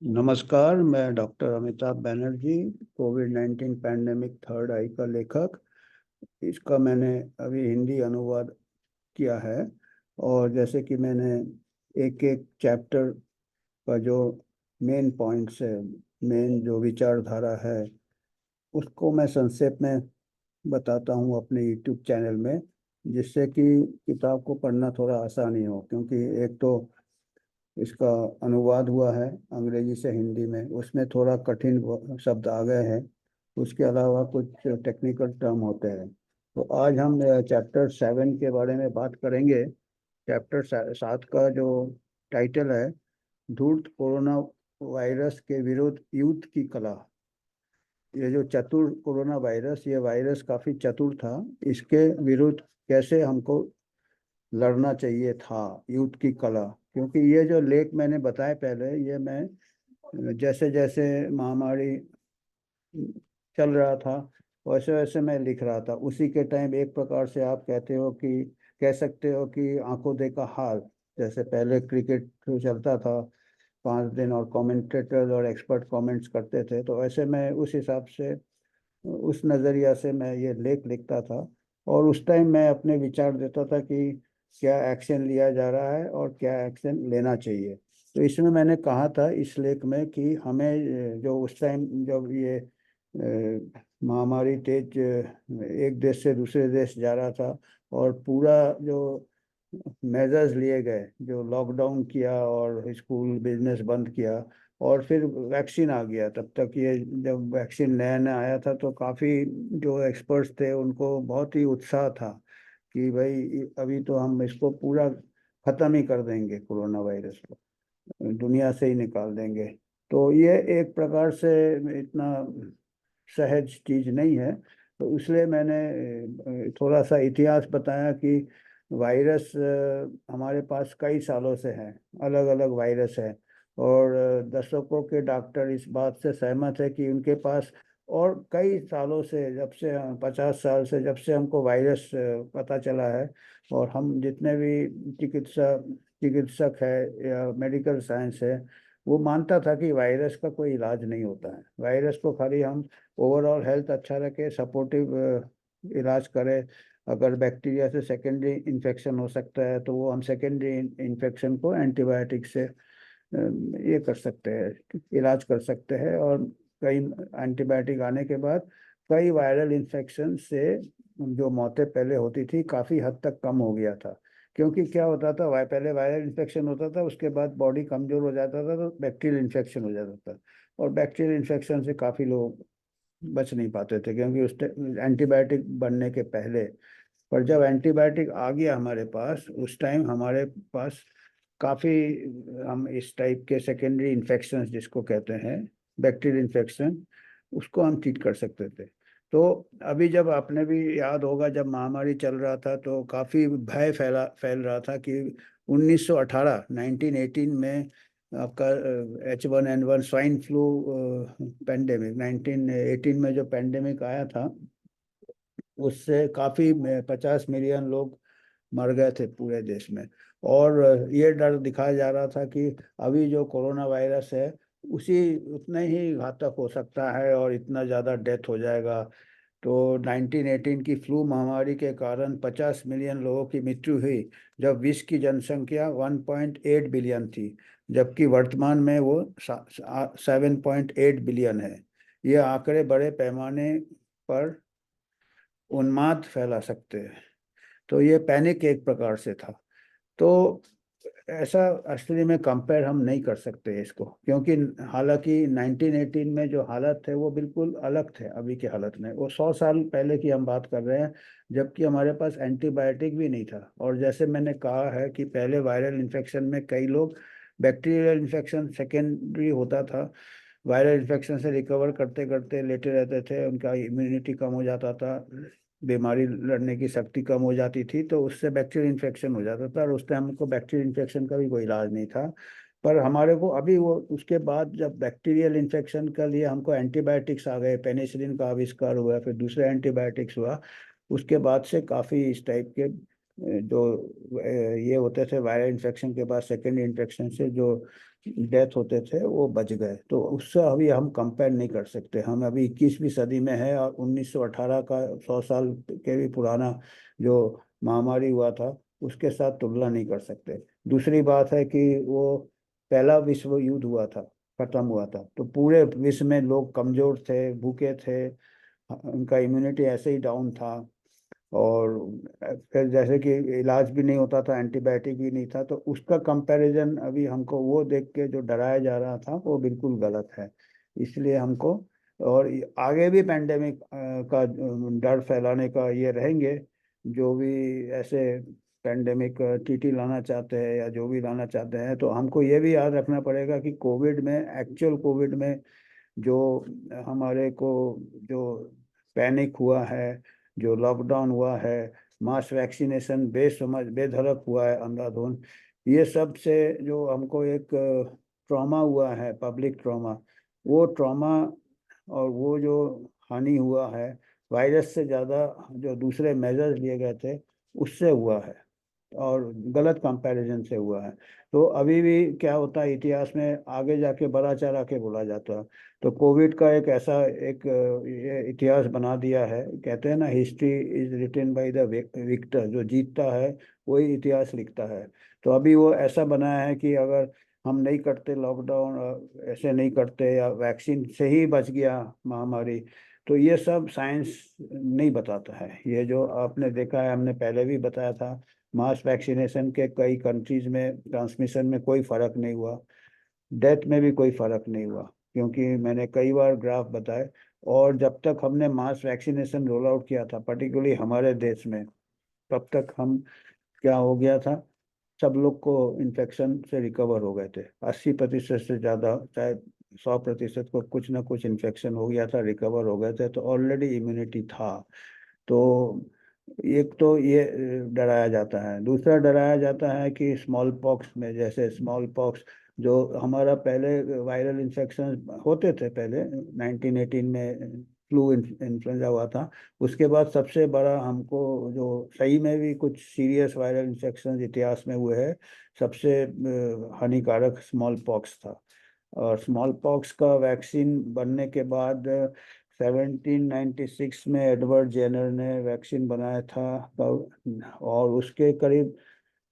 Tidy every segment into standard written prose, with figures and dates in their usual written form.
नमस्कार, मैं डॉक्टर अमिताभ बैनर्जी, कोविड-19 pandemic third आई का लेखक। इसका मैंने अभी हिंदी अनुवाद किया है। और जैसे कि मैंने एक एक चैप्टर का जो मेन पॉइंट्स है, मेन जो विचारधारा है, उसको मैं संक्षेप में बताता हूँ अपने यूट्यूब चैनल में, जिससे कि किताब को पढ़ना थोड़ा आसानी हो। क्योंकि एक तो इसका अनुवाद हुआ है अंग्रेजी से हिंदी में, उसमें थोड़ा कठिन शब्द आ गए हैं। उसके अलावा कुछ टेक्निकल टर्म होते हैं। तो आज हम चैप्टर 7 के बारे में बात करेंगे। चैप्टर 7 का जो टाइटल है, धूर्त कोरोना वायरस के विरुद्ध युद्ध की कला। ये जो चतुर कोरोना वायरस, ये वायरस काफी चतुर था। इसके विरुद्ध कैसे हमको लड़ना चाहिए था, युद्ध की कला। क्योंकि ये जो लेख मैंने बताए पहले, ये मैं जैसे जैसे महामारी चल रहा था वैसे वैसे मैं लिख रहा था। उसी के टाइम एक प्रकार से आप कहते हो कि कह सकते हो कि आंखों देखा हाल। जैसे पहले क्रिकेट चलता था 5 दिन, और कमेंटेटर्स और एक्सपर्ट कमेंट्स करते थे, तो ऐसे मैं उस हिसाब से, उस नज़रिया से मैं ये लेख लिखता था। और उस टाइम मैं अपने विचार देता था कि क्या एक्शन लिया जा रहा है और क्या एक्शन लेना चाहिए। तो इसमें मैंने कहा था इस लेख में कि हमें जो उस टाइम जब ये महामारी तेज एक देश से दूसरे देश जा रहा था, और पूरा जो मेजर्स लिए गए, जो लॉकडाउन किया और स्कूल बिजनेस बंद किया, और फिर वैक्सीन आ गया। तब तक ये जब वैक्सीन नया नया आया था तो काफ़ी जो एक्सपर्ट्स थे उनको बहुत ही उत्साह था कि भाई अभी तो हम इसको पूरा ख़त्म ही कर देंगे, कोरोना वायरस को दुनिया से ही निकाल देंगे। तो ये एक प्रकार से इतना सहज चीज नहीं है। तो इसलिए मैंने थोड़ा सा इतिहास बताया कि वायरस हमारे पास कई सालों से है, अलग अलग वायरस है। और दशकों के डॉक्टर इस बात से सहमत है कि उनके पास और कई सालों से, जब से 50 साल से, जब से हमको वायरस पता चला है, और हम जितने भी चिकित्सक है या मेडिकल साइंस है, वो मानता था कि वायरस का कोई इलाज नहीं होता है। वायरस को खाली हम ओवरऑल हेल्थ अच्छा रखे, सपोर्टिव इलाज करें। अगर बैक्टीरिया से सेकेंडरी इन्फेक्शन हो सकता है तो वो हम सेकेंडरी इन्फेक्शन को एंटीबायोटिक से ये कर सकते हैं, इलाज कर सकते हैं। और कई एंटीबायोटिक आने के बाद कई वायरल इन्फेक्शन से जो मौतें पहले होती थी काफ़ी हद तक कम हो गया था। क्योंकि क्या होता था, पहले वायरल इन्फेक्शन होता था, उसके बाद बॉडी कमजोर हो जाता था तो बैक्टीरियल इन्फेक्शन हो जाता था। और बैक्टीरियल इन्फेक्शन से काफ़ी लोग बच नहीं पाते थे, क्योंकि उस एंटीबायोटिक बनने के पहले। पर जब एंटीबायोटिक आ गया हमारे पास, उस टाइम हमारे पास काफ़ी, हम इस टाइप के सेकेंडरी इन्फेक्शन जिसको कहते हैं बैक्टीरियल इन्फेक्शन, उसको हम ट्रीट कर सकते थे। तो अभी जब आपने भी याद होगा, जब महामारी चल रहा था तो काफ़ी भय फैल रहा था कि 1918 1918 में आपका H1N1 स्वाइन फ्लू पेंडेमिक, 1918 में जो पेंडेमिक आया था, उससे काफ़ी 50 मिलियन लोग मर गए थे पूरे देश में। और ये डर दिखाया जा रहा था कि अभी जो कोरोना वायरस है उसी उतने ही घातक हो सकता है और इतना ज़्यादा डेथ हो जाएगा। तो 1918 की फ्लू महामारी के कारण 50 मिलियन लोगों की मृत्यु हुई, जब विश्व की जनसंख्या 1.8 बिलियन थी। जबकि वर्तमान में वो 7.8 बिलियन है। ये आंकड़े बड़े पैमाने पर उन्माद फैला सकते हैं। तो ये पैनिक एक प्रकार से था। तो ऐसा असली में कंपेयर हम नहीं कर सकते इसको, क्योंकि हालांकि 1918 में जो हालत थे वो बिल्कुल अलग थे अभी की हालत में। वो 100 साल पहले की हम बात कर रहे हैं, जबकि हमारे पास एंटीबायोटिक भी नहीं था। और जैसे मैंने कहा है कि पहले वायरल इन्फेक्शन में कई लोग, बैक्टीरियल इन्फेक्शन सेकेंडरी होता था, वायरल इन्फेक्शन से रिकवर करते करते लेटे रहते थे, उनका इम्यूनिटी कम हो जाता था, बीमारी लड़ने की शक्ति कम हो जाती थी, तो उससे बैक्टीरियल इन्फेक्शन हो जाता था। और उस टाइम हमको बैक्टीरियल इन्फेक्शन का भी कोई इलाज नहीं था। पर हमारे को अभी वो, उसके बाद जब बैक्टीरियल इन्फेक्शन के लिए हमको एंटीबायोटिक्स आ गए, पेनिसिलिन का आविष्कार हुआ, फिर दूसरे एंटीबायोटिक्स हुआ, उसके बाद से काफ़ी इस टाइप के जो ये होते थे वायरल इन्फेक्शन के बाद सेकेंड इन्फेक्शन से जो डेथ होते थे वो बच गए। तो उससे अभी हम कंपेयर नहीं कर सकते। हम अभी 21वीं सदी में है और 1918 का 100 साल के भी पुराना जो महामारी हुआ था उसके साथ तुलना नहीं कर सकते। दूसरी बात है कि वो पहला विश्व युद्ध हुआ था, खत्म हुआ था, तो पूरे विश्व में लोग कमजोर थे, भूखे थे, उनका इम्यूनिटी ऐसे ही डाउन था। और फिर जैसे कि इलाज भी नहीं होता था, एंटीबायोटिक भी नहीं था, तो उसका कंपैरिजन अभी हमको वो देख के जो डराया जा रहा था वो बिल्कुल गलत है। इसलिए हमको, और आगे भी पेंडेमिक का डर फैलाने का ये रहेंगे, जो भी ऐसे पेंडेमिक टीटी लाना चाहते हैं या जो भी लाना चाहते हैं, तो हमको ये भी याद रखना पड़ेगा कि कोविड में, एक्चुअल कोविड में जो हमारे को जो पैनिक हुआ है, जो लॉकडाउन हुआ है, मास वैक्सीनेशन बेसमझ बेधड़क हुआ है अंधाधुंध, ये सब से जो हमको एक ट्रॉमा हुआ है, पब्लिक ट्रॉमा, वो ट्रॉमा और वो जो हानि हुआ है वायरस से ज़्यादा जो दूसरे मेजर्स लिए गए थे उससे हुआ है, और गलत कंपैरिजन से हुआ है। तो अभी भी क्या होता है इतिहास में, आगे जाके बड़ा चढ़ा के बोला जाता है। तो कोविड का एक ऐसा एक ये इतिहास बना दिया है, कहते हैं ना, history is written by the victor, जो जीतता है वही इतिहास लिखता है। तो अभी वो ऐसा बना है कि अगर हम नहीं करते लॉकडाउन, ऐसे नहीं करते, या वैक्सीन से ही बच गया महामारी, तो ये सब साइंस नहीं बताता है। ये जो आपने देखा है, हमने पहले भी बताया था, मास वैक्सीनेशन के कई कंट्रीज में ट्रांसमिशन में कोई फर्क नहीं हुआ, डेथ में भी कोई फर्क नहीं हुआ, क्योंकि मैंने कई बार ग्राफ बताए। और जब तक हमने मास वैक्सीनेशन रोल आउट किया था पर्टिकुलरली हमारे देश में, तब तक हम, क्या हो गया था, सब लोग को इन्फेक्शन से रिकवर हो गए थे। 80% से ज़्यादा, चाहे 100% को कुछ ना कुछ इन्फेक्शन हो गया था, रिकवर हो गए थे, तो ऑलरेडी इम्यूनिटी था। तो एक तो ये डराया जाता है। दूसरा डराया जाता है कि स्मॉल पॉक्स में, जैसे स्मॉल पॉक्स जो हमारा पहले वायरल इन्फेक्शन होते थे, पहले 1918 में फ्लू इन्फ्लुएंजा हुआ था, उसके बाद सबसे बड़ा हमको जो सही में भी कुछ सीरियस वायरल इन्फेक्शन इतिहास में हुए हैं, सबसे हानिकारक स्मॉल पॉक्स था। और स्मॉल पॉक्स का वैक्सीन बनने के बाद 1796 में एडवर्ड जेनर ने वैक्सीन बनाया था, और उसके करीब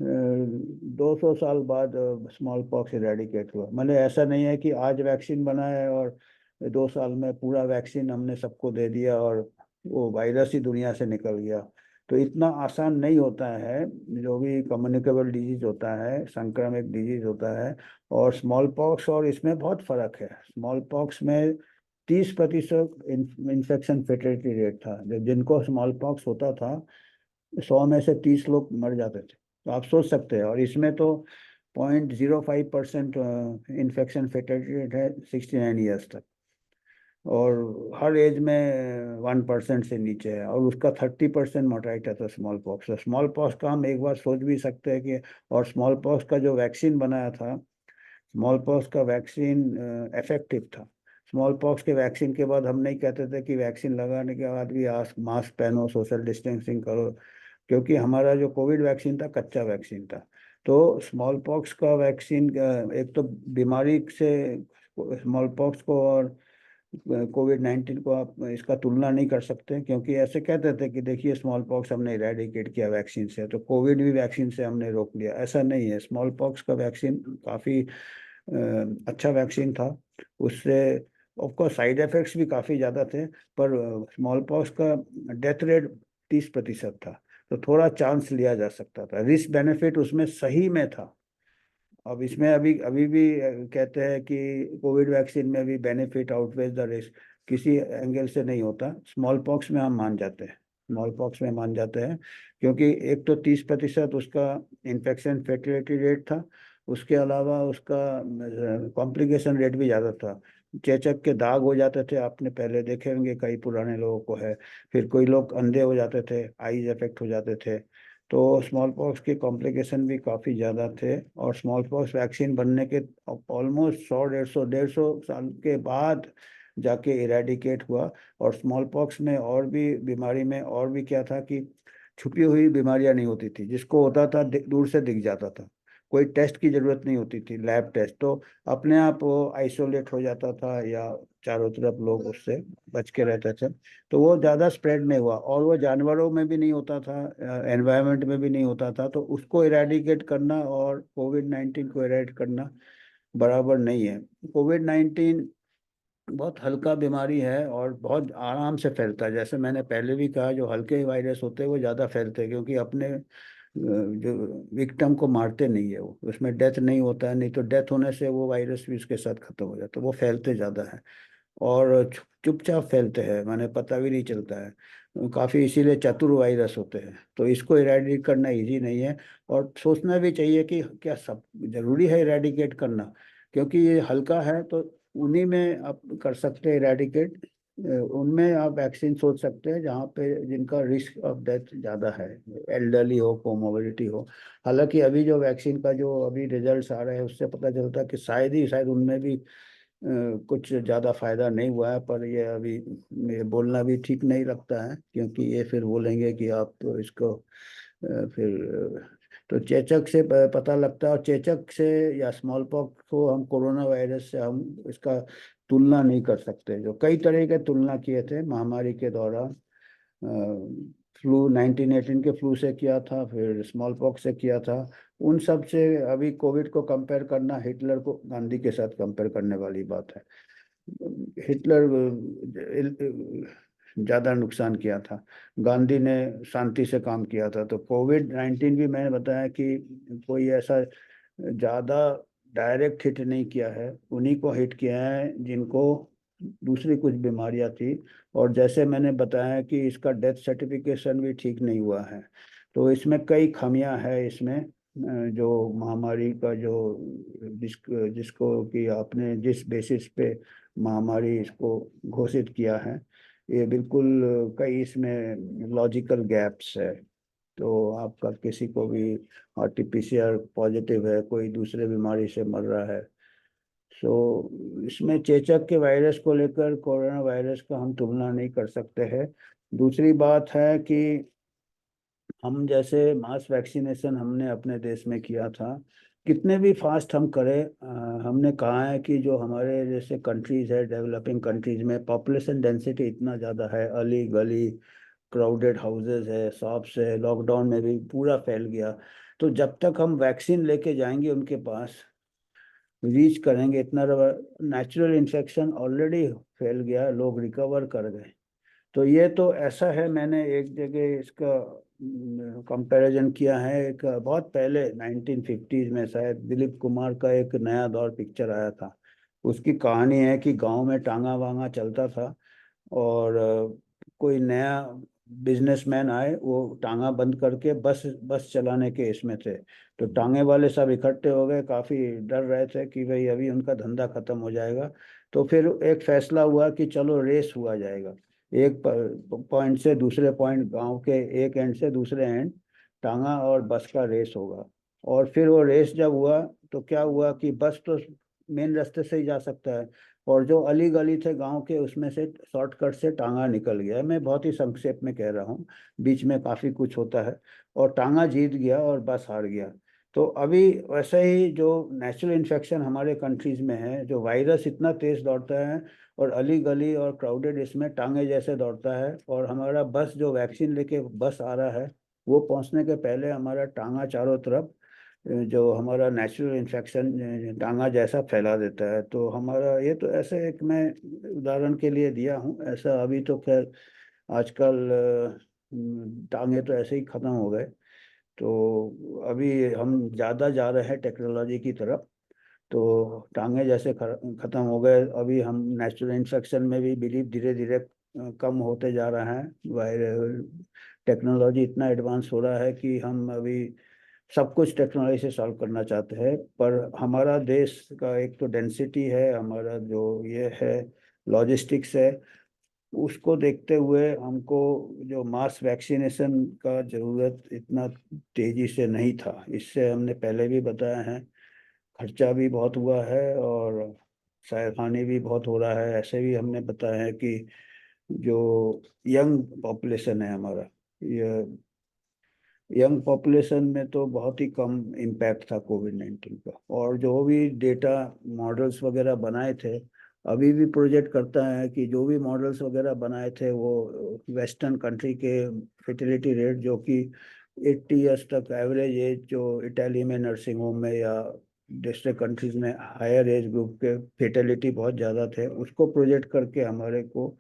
200 साल बाद स्मॉल पॉक्स इरेडिकेट हुआ। मतलब ऐसा नहीं है कि आज वैक्सीन बना है और 2 साल में पूरा वैक्सीन हमने सबको दे दिया और वो वायरस ही दुनिया से निकल गया। तो इतना आसान नहीं होता है। जो भी कम्युनिकेबल डिजीज होता है, संक्रामक डिजीज होता है, और स्मॉल पॉक्स और इसमें बहुत फर्क है। स्मॉल पॉक्स में 30% इन्फेक्शन फेटेलिटी रेट था। जब जिनको स्मॉल पॉक्स होता था 100 में से 30 लोग मर जाते थे। तो आप सोच सकते हैं। और इसमें तो 0.05% इन्फेक्शन फेटेलिटी रेट है 69 ईयर्स तक, और हर एज में 1% से नीचे है, और उसका 30% मोर्टालिटी था स्मॉल पॉक्स। तो स्मॉल पॉक्स का हम एक बार सोच भी सकते हैं कि, और स्मॉल पॉक्स का जो वैक्सीन बनाया था, स्मॉल पॉक्स का वैक्सीन इफेक्टिव था। स्मॉल पॉक्स के वैक्सीन के बाद हम नहीं कहते थे कि वैक्सीन लगाने के बाद भी मास्क पहनो, सोशल डिस्टेंसिंग करो, क्योंकि हमारा जो कोविड वैक्सीन था कच्चा वैक्सीन था। तो स्मॉल पॉक्स का वैक्सीन, एक तो बीमारी से स्मॉल पॉक्स को और कोविड 19 को आप इसका तुलना नहीं कर सकते, क्योंकि ऐसे कहते थे कि देखिए स्मॉल पॉक्स हमने इरेडिकेट किया वैक्सीन से, तो कोविड भी वैक्सीन से हमने रोक लिया। ऐसा नहीं है। स्मॉल पॉक्स का वैक्सीन काफ़ी अच्छा वैक्सीन था। उससे ऑफकोर्स साइड इफेक्ट्स भी काफ़ी ज़्यादा थे, पर स्मॉल पॉक्स का डेथ रेट 30% था। तो थोड़ा चांस लिया जा सकता था, रिस्क बेनिफिट उसमें सही में था। अब इसमें अभी अभी भी कहते हैं कि कोविड वैक्सीन में भी बेनिफिट आउटवेज द रिस्क, किसी एंगल से नहीं होता। स्मॉल पॉक्स में हम मान जाते हैं, स्मॉल पॉक्स में मान जाते हैं, क्योंकि एक तो 30% उसका इन्फेक्शन फेटिलिटी रेट था, उसके अलावा उसका कॉम्प्लिकेशन रेट भी ज़्यादा था। चेचक के दाग हो जाते थे, आपने पहले देखे होंगे, कई पुराने लोगों को है। फिर कोई लोग अंधे हो जाते थे, आईज इफेक्ट हो जाते थे। तो स्मॉल पॉक्स के कॉम्प्लिकेशन भी काफ़ी ज़्यादा थे। और स्मॉल पॉक्स वैक्सीन बनने के ऑलमोस्ट 100 150 150 साल के बाद जाके इरेडिकेट हुआ। और स्मॉल पॉक्स में और भी, बीमारी में और भी क्या था कि छुपी हुई बीमारियां नहीं होती थी, जिसको होता था दूर से दिख जाता था, कोई टेस्ट की जरूरत नहीं होती थी, लैब टेस्ट, तो अपने आप वो आइसोलेट हो जाता था या चारों तरफ लोग उससे बच के रहते थे। तो वो ज़्यादा स्प्रेड नहीं हुआ, और वो जानवरों में भी नहीं होता था, एनवायरनमेंट में भी नहीं होता था। तो उसको इरेडिकेट करना और कोविड-19 को इरेडिकेट करना बराबर नहीं है। कोविड-19 बहुत हल्का बीमारी है और बहुत आराम से फैलता है। जैसे मैंने पहले भी कहा, जो हल्के वायरस होते हैं वो ज़्यादा फैलते हैं, क्योंकि अपने जो विक्टिम को मारते नहीं है, वो उसमें डेथ नहीं होता है, नहीं तो डेथ होने से वो वायरस भी उसके साथ खत्म हो जाता है। वो फैलते ज़्यादा है और चुपचाप फैलते हैं, माने पता भी नहीं चलता है काफ़ी, इसीलिए चतुर वायरस होते हैं। तो इसको इरेडिकेट करना इजी नहीं है, और सोचना भी चाहिए कि क्या सब जरूरी है इरेडिकेट करना, क्योंकि ये हल्का है तो उन्हीं में आप कर सकते हैं इरेडिकेट। उनमें आप वैक्सीन सोच सकते हैं जहाँ पे जिनका रिस्क ऑफ डेथ ज़्यादा है, एल्डरली हो, कोमोबिडिटी हो। हालांकि अभी जो वैक्सीन का जो अभी रिजल्ट्स आ रहे हैं उससे पता चलता है कि शायद उनमें भी कुछ ज़्यादा फायदा नहीं हुआ है। पर ये अभी ये बोलना भी ठीक नहीं लगता है, क्योंकि ये फिर बोलेंगे कि आप तो इसको फिर तो चेचक से पता लगता है, और चेचक से या स्मॉल पॉक्स को हम कोरोना वायरस से हम इसका तुलना नहीं कर सकते। जो कई तरह के तुलना किए थे महामारी के दौरान, फ्लू 1918 के फ्लू से किया था, फिर स्मॉल पॉक्स से किया था, उन सब से अभी कोविड को कंपेयर करना हिटलर को गांधी के साथ कंपेयर करने वाली बात है। हिटलर ज्यादा नुकसान किया था, गांधी ने शांति से काम किया था। तो कोविड-19 भी मैंने बताया कि कोई ऐसा ज्यादा डायरेक्ट हिट नहीं किया है, उन्हीं को हिट किया है जिनको दूसरी कुछ बीमारियां थी। और जैसे मैंने बताया कि इसका डेथ सर्टिफिकेशन भी ठीक नहीं हुआ है। तो इसमें कई खामियां हैं इसमें, जो महामारी का जो जिसको कि आपने जिस बेसिस पे महामारी इसको घोषित किया है, ये बिल्कुल कई इसमें लॉजिकल गैप्स है। तो आपका किसी को भी आरटीपीसीआर पॉजिटिव है, कोई दूसरे बीमारी से मर रहा है। सो इसमें चेचक के वायरस को लेकर कोरोना वायरस का हम तुलना नहीं कर सकते हैं। दूसरी बात है कि हम जैसे मास वैक्सीनेशन हमने अपने देश में किया था, कितने भी फास्ट हम करें, हमने कहा है कि जो हमारे जैसे कंट्रीज है, डेवलपिंग कंट्रीज में पॉपुलेशन डेंसिटी इतना ज़्यादा है, अली गली क्राउडेड हाउसेज है, शॉप्स है, लॉकडाउन में भी पूरा फैल गया। तो जब तक हम वैक्सीन लेके जाएंगे उनके पास, रीच करेंगे इतना, नेचुरल इन्फेक्शन ऑलरेडी फैल गया, लोग रिकवर कर गए। तो ये तो ऐसा है, मैंने एक जगह इसका कंपैरिजन किया है, एक बहुत पहले 1950s में शायद दिलीप कुमार का एक नया दौर पिक्चर आया था। उसकी कहानी है कि गांव में टांगा वांगा चलता था, और कोई नया बिजनेसमैन आए, वो टांगा बंद करके बस बस चलाने के इसमें थे। तो टांगे वाले सब इकट्ठे हो गए, काफी डर रहे थे कि भाई अभी उनका धंधा खत्म हो जाएगा। तो फिर एक फैसला हुआ कि चलो रेस हुआ जाएगा, एक पॉइंट से दूसरे पॉइंट, गांव के एक एंड से दूसरे एंड टांगा और बस का रेस होगा। और फिर वो रेस जब हुआ तो क्या हुआ कि बस तो मेन रास्ते से ही जा सकता है, और जो अली गली थे गांव के उसमें से शॉर्टकट से टांगा निकल गया। मैं बहुत ही संक्षेप में कह रहा हूँ, बीच में काफी कुछ होता है, और टांगा जीत गया और बस हार गया। तो अभी वैसे ही जो नेचुरल इन्फेक्शन हमारे कंट्रीज में है, जो वायरस इतना तेज दौड़ता है, और अली गली और क्राउडेड इसमें टांगे जैसे दौड़ता है, और हमारा बस जो वैक्सीन लेके बस आ रहा है, वो पहुंचने के पहले हमारा टांगा चारों तरफ जो हमारा नेचुरल इन्फेक्शन टांगा जैसा फैला देता है। तो हमारा ये तो ऐसे एक मैं उदाहरण के लिए दिया हूँ, ऐसा अभी तो खैर आजकल टांगे तो ऐसे ही खत्म हो गए। तो अभी हम ज़्यादा जा रहे हैं टेक्नोलॉजी की तरफ, तो टांगे जैसे खत्म हो गए, अभी हम नेचुरल इन्फेक्शन में भी बिलीव धीरे धीरे कम होते जा रहा है। वायरल टेक्नोलॉजी इतना एडवांस हो रहा है कि हम अभी सब कुछ टेक्नोलॉजी से सॉल्व करना चाहते हैं। पर हमारा देश का एक तो डेंसिटी है, हमारा जो ये है लॉजिस्टिक्स है, उसको देखते हुए हमको जो मास वैक्सीनेशन का जरूरत इतना तेजी से नहीं था। इससे हमने पहले भी बताया है, खर्चा भी बहुत हुआ है और शायद हानि भी बहुत हो रहा है। ऐसे भी हमने बताया है कि जो यंग पॉपुलेशन है हमारा, ये यंग पॉपुलेशन में तो बहुत ही कम इम्पैक्ट था कोविड 19 का। और जो भी डेटा मॉडल्स वगैरह बनाए थे, अभी भी प्रोजेक्ट करता है कि जो भी मॉडल्स वगैरह बनाए थे वो वेस्टर्न कंट्री के फर्टिलिटी रेट, जो कि 80 ईयर्स तक एवरेज एज जो इटाली में नर्सिंग होम में या दूसरे कंट्रीज में हायर एज ग्रुप के फेटेलिटी बहुत ज़्यादा थे, उसको प्रोजेक्ट करके हमारे को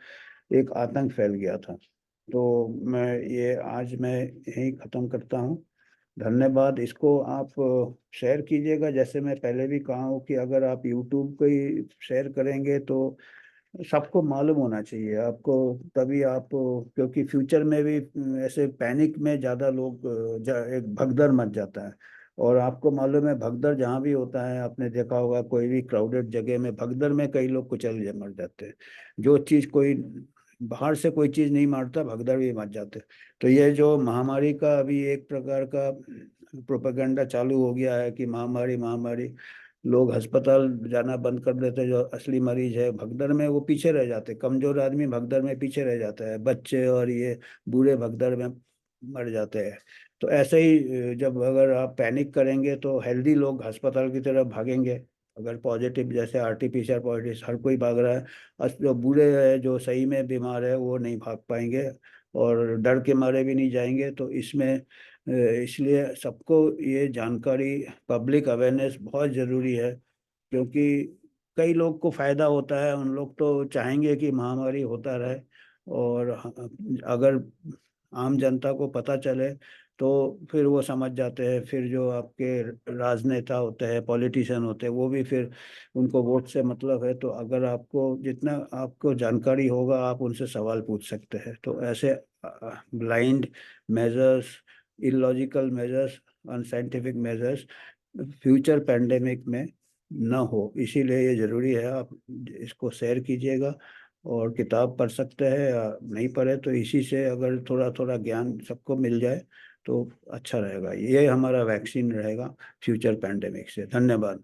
एक आतंक फैल गया था। तो मैं यही ख़त्म करता हूँ। धन्यवाद। इसको आप शेयर कीजिएगा, जैसे मैं पहले भी कहा हूँ कि अगर आप यूट्यूब पे ही शेयर करेंगे तो सबको मालूम होना चाहिए आपको, तभी आप, क्योंकि फ्यूचर में भी ऐसे पैनिक में ज़्यादा लोग एक भगदड़ मच जाता है। और आपको मालूम है भगदड़ जहाँ भी होता है, आपने देखा होगा कोई भी क्राउडेड जगह में भगदड़ में कई लोग कुचल मर जाते हैं। जो चीज़ कोई बाहर से कोई चीज़ नहीं मारता, भगदड़ भी मच जाते हैं। तो ये जो महामारी का अभी एक प्रकार का प्रोपेगेंडा चालू हो गया है कि महामारी महामारी, लोग अस्पताल जाना बंद कर देते हैं। जो असली मरीज है भगदड़ में वो पीछे रह जाते हैं, कमजोर आदमी भगदड़ में पीछे रह जाता है, बच्चे और ये बूढ़े भगदड़ में मर जाते हैं। तो ऐसे ही जब अगर आप पैनिक करेंगे तो हेल्दी लोग अस्पताल की तरफ भागेंगे। अगर पॉजिटिव जैसे आरटीपीसीआर पॉजिटिव हर कोई भाग रहा है, जो बूढ़े हैं जो सही में बीमार है वो नहीं भाग पाएंगे और डर के मारे भी नहीं जाएंगे। तो इसलिए सबको ये जानकारी, पब्लिक अवेयरनेस बहुत ज़रूरी है। क्योंकि कई लोग को फायदा होता है, उन लोग तो चाहेंगे कि महामारी होता रहे। और अगर आम जनता को पता चले तो फिर वो समझ जाते हैं। फिर जो आपके राजनेता होते हैं, पॉलिटिशियन होते हैं, वो भी फिर उनको वोट से मतलब है। तो अगर आपको जितना आपको जानकारी होगा आप उनसे सवाल पूछ सकते हैं। तो ऐसे blind measures, illogical measures, unscientific measures future pandemic में न हो, इसीलिए ये ज़रूरी है। आप इसको शेयर कीजिएगा। और किताब पढ़ सकते हैं या नहीं पढ़े तो इसी से अगर थोड़ा थोड़ा ज्ञान सबको मिल जाए तो अच्छा रहेगा। ये हमारा वैक्सीन रहेगा फ्यूचर पैंडेमिक से। धन्यवाद।